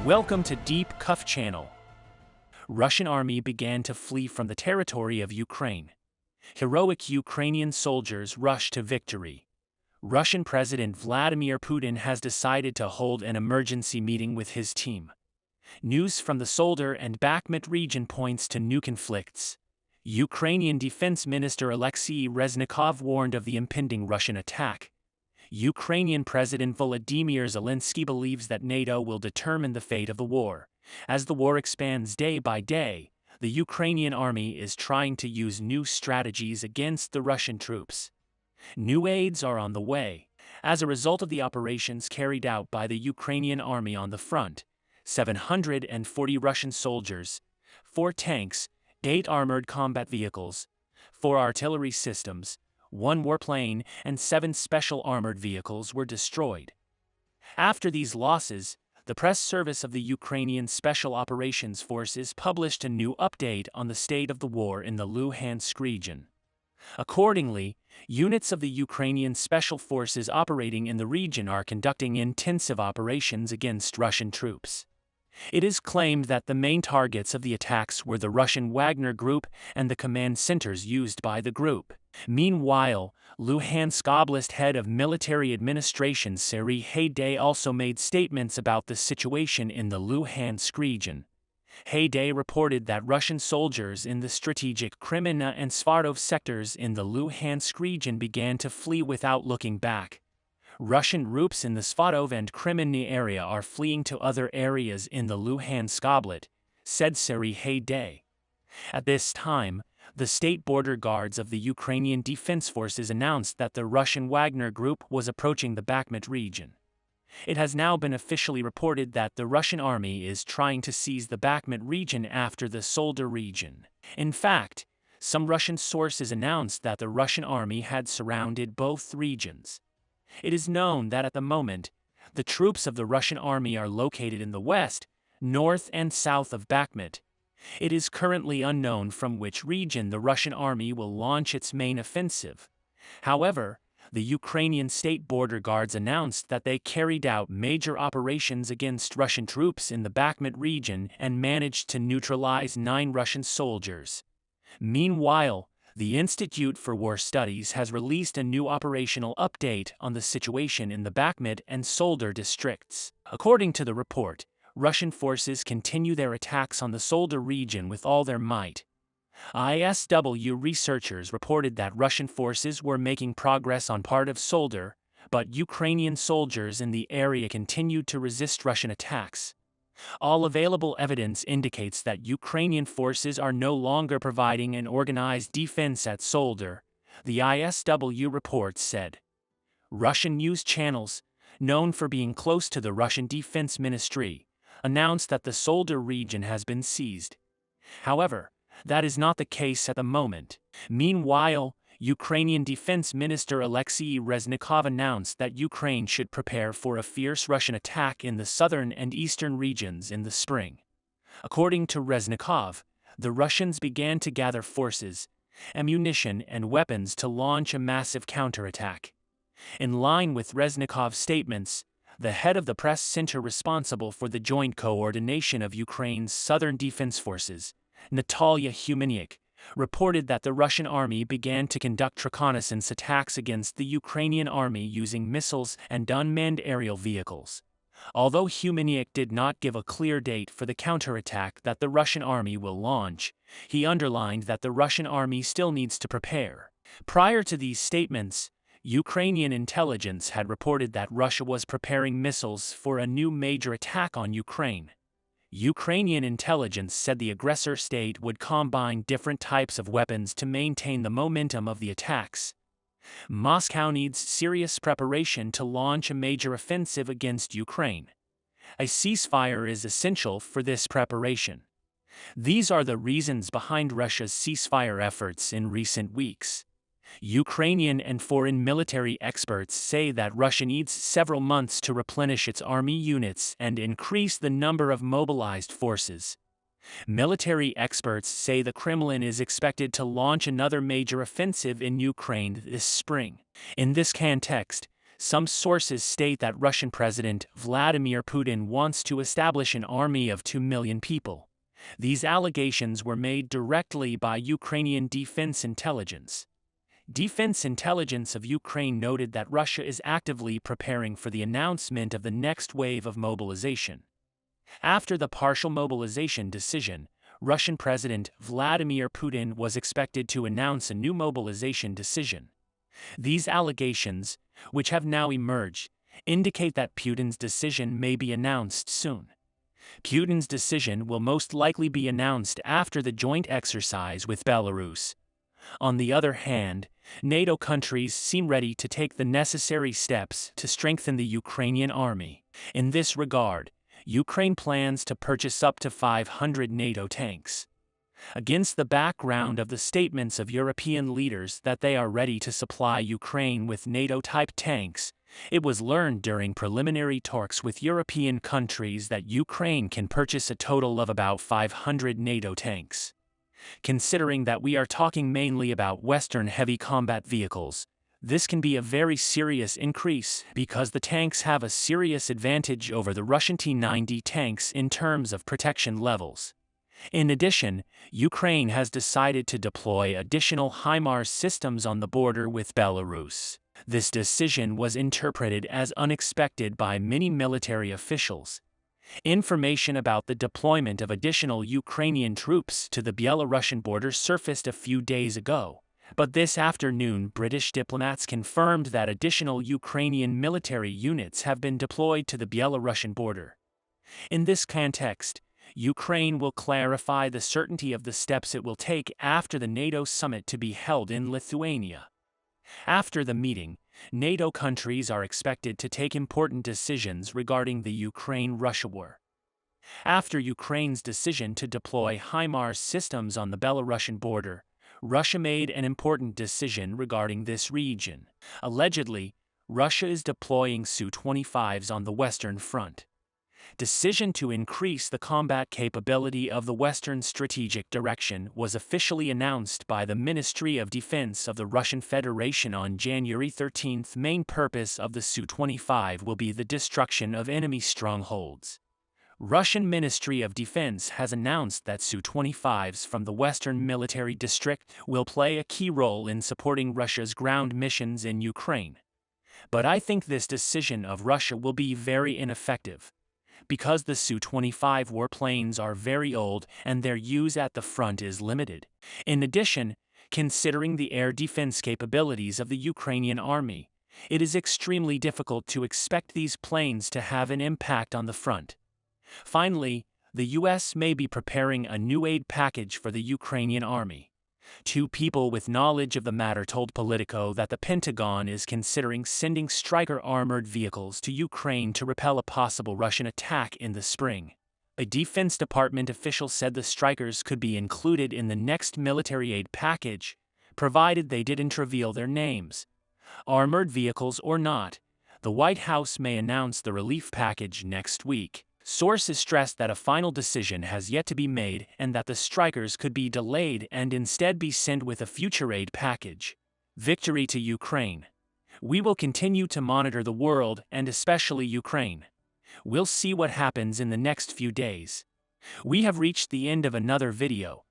Welcome to Deep Cuff Channel. Russian army began to flee from the territory of Ukraine. Heroic Ukrainian soldiers rush to victory. Russian President Vladimir Putin has decided to hold an emergency meeting with his team. News from the Solder and Bakhmut region points to new conflicts. Ukrainian Defense Minister Alexei Reznikov warned of the impending Russian attack. Ukrainian President Volodymyr Zelensky believes that NATO will determine the fate of the war. As the war expands day by day, the Ukrainian army is trying to use new strategies against the Russian troops. New aids are on the way. As a result of the operations carried out by the Ukrainian army on the front, 740 Russian soldiers, 4 tanks, 8 armored combat vehicles, 4 artillery systems, 1 warplane, and 7 special armored vehicles were destroyed. After these losses, the press service of the Ukrainian Special Operations Forces published a new update on the state of the war in the Luhansk region. Accordingly, units of the Ukrainian Special Forces operating in the region are conducting intensive operations against Russian troops. It is claimed that the main targets of the attacks were the Russian Wagner Group and the command centers used by the group. Meanwhile, Luhansk Oblast head of military administration Serhiy Haidai also made statements about the situation in the Luhansk region. Haidai reported that Russian soldiers in the strategic Kreminna and Svartov sectors in the Luhansk region began to flee without looking back. Russian troops in the Svartov and Kreminna area are fleeing to other areas in the Luhansk Oblast, said Serhiy Haidai. At this time, the state border guards of the Ukrainian Defense Forces announced that the Russian Wagner Group was approaching the Bakhmut region. It has now been officially reported that the Russian army is trying to seize the Bakhmut region after the Solder region. In fact, some Russian sources announced that the Russian army had surrounded both regions. It is known that at the moment, the troops of the Russian army are located in the west, north, and south of Bakhmut. It is currently unknown from which region the Russian army will launch its main offensive. However, the Ukrainian state border guards announced that they carried out major operations against Russian troops in the Bakhmut region and managed to neutralize 9 Russian soldiers. Meanwhile, the Institute for War Studies has released a new operational update on the situation in the Bakhmut and Solder districts. According to the report, Russian forces continue their attacks on the Solder region with all their might. ISW researchers reported that Russian forces were making progress on part of Solder, but Ukrainian soldiers in the area continued to resist Russian attacks. All available evidence indicates that Ukrainian forces are no longer providing an organized defense at Solder, the ISW report said. Russian news channels, known for being close to the Russian Defense Ministry, announced that the Solder region has been seized. However, that is not the case at the moment. Meanwhile, Ukrainian Defense Minister Alexei Reznikov announced that Ukraine should prepare for a fierce Russian attack in the southern and eastern regions in the spring. According to Reznikov, the Russians began to gather forces, ammunition, and weapons to launch a massive counterattack. In line with Reznikov's statements, the head of the press center responsible for the joint coordination of Ukraine's southern defense forces, Natalia Humeniuk, reported that the Russian army began to conduct reconnaissance attacks against the Ukrainian army using missiles and unmanned aerial vehicles. Although Humeniuk did not give a clear date for the counterattack that the Russian army will launch, he underlined that the Russian army still needs to prepare. Prior to these statements, Ukrainian intelligence had reported that Russia was preparing missiles for a new major attack on Ukraine. Ukrainian intelligence said the aggressor state would combine different types of weapons to maintain the momentum of the attacks. Moscow needs serious preparation to launch a major offensive against Ukraine. A ceasefire is essential for this preparation. These are the reasons behind Russia's ceasefire efforts in recent weeks. Ukrainian and foreign military experts say that Russia needs several months to replenish its army units and increase the number of mobilized forces. Military experts say the Kremlin is expected to launch another major offensive in Ukraine this spring. In this context, Some sources state that Russian President Vladimir Putin wants to establish an army of 2 million people. These allegations were made directly by Ukrainian Defense Intelligence. Defense Intelligence of Ukraine noted that Russia is actively preparing for the announcement of the next wave of mobilization. After the partial mobilization decision, Russian President Vladimir Putin was expected to announce a new mobilization decision. These allegations, which have now emerged, indicate that Putin's decision may be announced soon. Putin's decision will most likely be announced after the joint exercise with Belarus. On the other hand, NATO countries seem ready to take the necessary steps to strengthen the Ukrainian army. In this regard, Ukraine plans to purchase up to 500 NATO tanks. Against the background of the statements of European leaders that they are ready to supply Ukraine with NATO-type tanks, it was learned during preliminary talks with European countries that Ukraine can purchase a total of about 500 NATO tanks. Considering that we are talking mainly about Western heavy combat vehicles, this can be a very serious increase because the tanks have a serious advantage over the Russian T-90 tanks in terms of protection levels. In addition, Ukraine has decided to deploy additional HIMARS systems on the border with Belarus. This decision was interpreted as unexpected by many military officials. Information about the deployment of additional Ukrainian troops to the Belarusian border surfaced a few days ago, but this afternoon British diplomats confirmed that additional Ukrainian military units have been deployed to the Belarusian border. In this context, Ukraine will clarify the certainty of the steps it will take after the NATO summit to be held in Lithuania. After the meeting, NATO countries are expected to take important decisions regarding the Ukraine-Russia war. After Ukraine's decision to deploy HIMARS systems on the Belarusian border, Russia made an important decision regarding this region. Allegedly, Russia is deploying Su-25s on the Western Front. Decision to increase the combat capability of the Western Strategic Direction was officially announced by the Ministry of Defense of the Russian Federation on January 13. Main purpose of the Su-25 will be the destruction of enemy strongholds. Russian Ministry of Defense has announced that Su-25s from the Western Military District will play a key role in supporting Russia's ground missions in Ukraine. But I think this decision of Russia will be very ineffective, because the Su-25 warplanes are very old and their use at the front is limited. In addition, considering the air defense capabilities of the Ukrainian army, it is extremely difficult to expect these planes to have an impact on the front. Finally, the U.S. may be preparing a new aid package for the Ukrainian army. Two people with knowledge of the matter told Politico that the Pentagon is considering sending Stryker armored vehicles to Ukraine to repel a possible Russian attack in the spring. A Defense Department official said the Strykers could be included in the next military aid package, provided they didn't reveal their names. Armored vehicles or not, the White House may announce the relief package next week. Sources stressed that a final decision has yet to be made and that the Strykers could be delayed and instead be sent with a future aid package. Victory to Ukraine. We will continue to monitor the world and especially Ukraine. We'll see what happens in the next few days. We have reached the end of another video.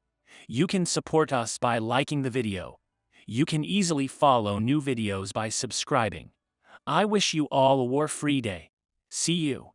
You can support us by liking the video. You can easily follow new videos by subscribing. I wish you all a war-free day. See you.